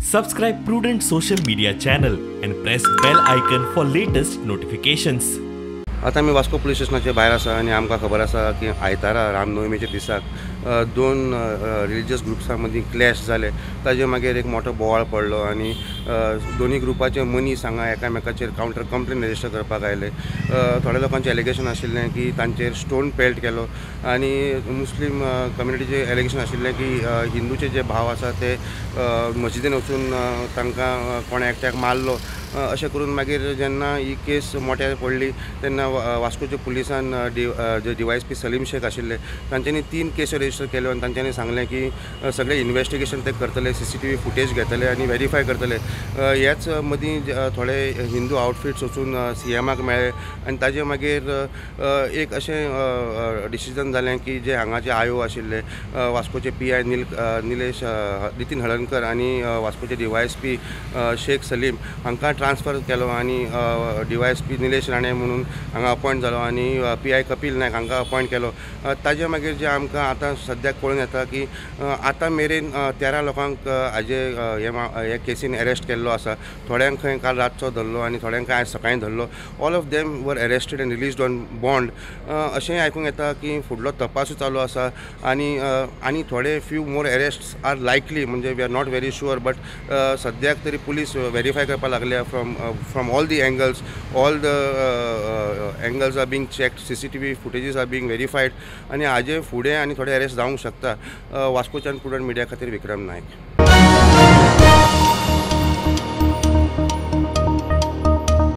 Subscribe Prudent social media channel and press bell icon for latest notifications. आता मी Vasco police स्टेशनाचे भायर आसा आनी आमकां खबर आसा की आयतारा रामनवमीच्या दिसाक दोन रिलिजियस ग्रुप्सां मदीं क्लॅश जाले. ताजे मागीर एक मोठो बोवाळ पडलो आनी दोनी ग्रुपाचे मनीस हांगा एकामेकाचेर कावंटर कंप्लेन रजिस्टर करपाक आयले. थोड्या लोकांचें एलिगेशन आशिल्लें की तांचेर स्टोन पेल्ट केलो आनी मुस्लीम कम्युनिटीचें एलिगेशन आशिल्लें की हिंदूचे जे भाव आसा ते मस्जिदीन वचून तांकां कोणे एकट्याक मारलो. अशें करून मागीर जेन्ना ही केस मोठ्यार पडली तेन्ना वास्कोच्या पुलिसान जे DYSP सलीम शेख आशिल्ले तांच्यांनी 3 केसी रजिस्टर केल्यो आनी तांच्यांनी सांगलें की सगळें इन्वेस्टिगेशन ते करतले, CCTV फुटेज घेतले आनी व्हेरीफाय करतले. ह्याच मदीं थोडे हिंदू आउटफिट्स वचून CMाक मेळ्ळे आनी ताजे मागीर एक अशें डिसिजन जालें की जे हांगाचे आयो आशिल्ले वास्कोचे PI निलेश नितीन हळर्णकर आनी वास्कोचे DYSP शेख सलीम हांकां ट्रान्सफर केलो आनी DYSP निलेश राणे म्हणून हांगा अपॉयंट जालो आनी PI कपिल नायक हांकां अपॉयंट केलो. ताजे मागीर जे आमकां आतां सद्याक कळून येता की आतां मेरेन 13 लोकांक हाजे हे केसीन अरेस्ट केल्लो आसा. थोड्यांक खंय काल रातचो धरलो आनी थोड्यांक आयज सकाळीं धरलो. All of them were arrested end released on bond. अशेंय आयकूंक येता की फुडलो तपासूय चालू आसा आनी थोडे फ्यू मोर अरेस्ट्स आर लायकली, म्हणजे we are not very sure, but सद्याक तरी पुलीस व्हेरीफाय करपाक लागल्या from all the angles. All the angles are being checked, CCTV footages are being verified आणि हाजे फुडें आनी थोडे अरेस्ट जावंक शकता. वास्कोच्यान प्रुडंट मिडिया खातीर विक्रम नायक.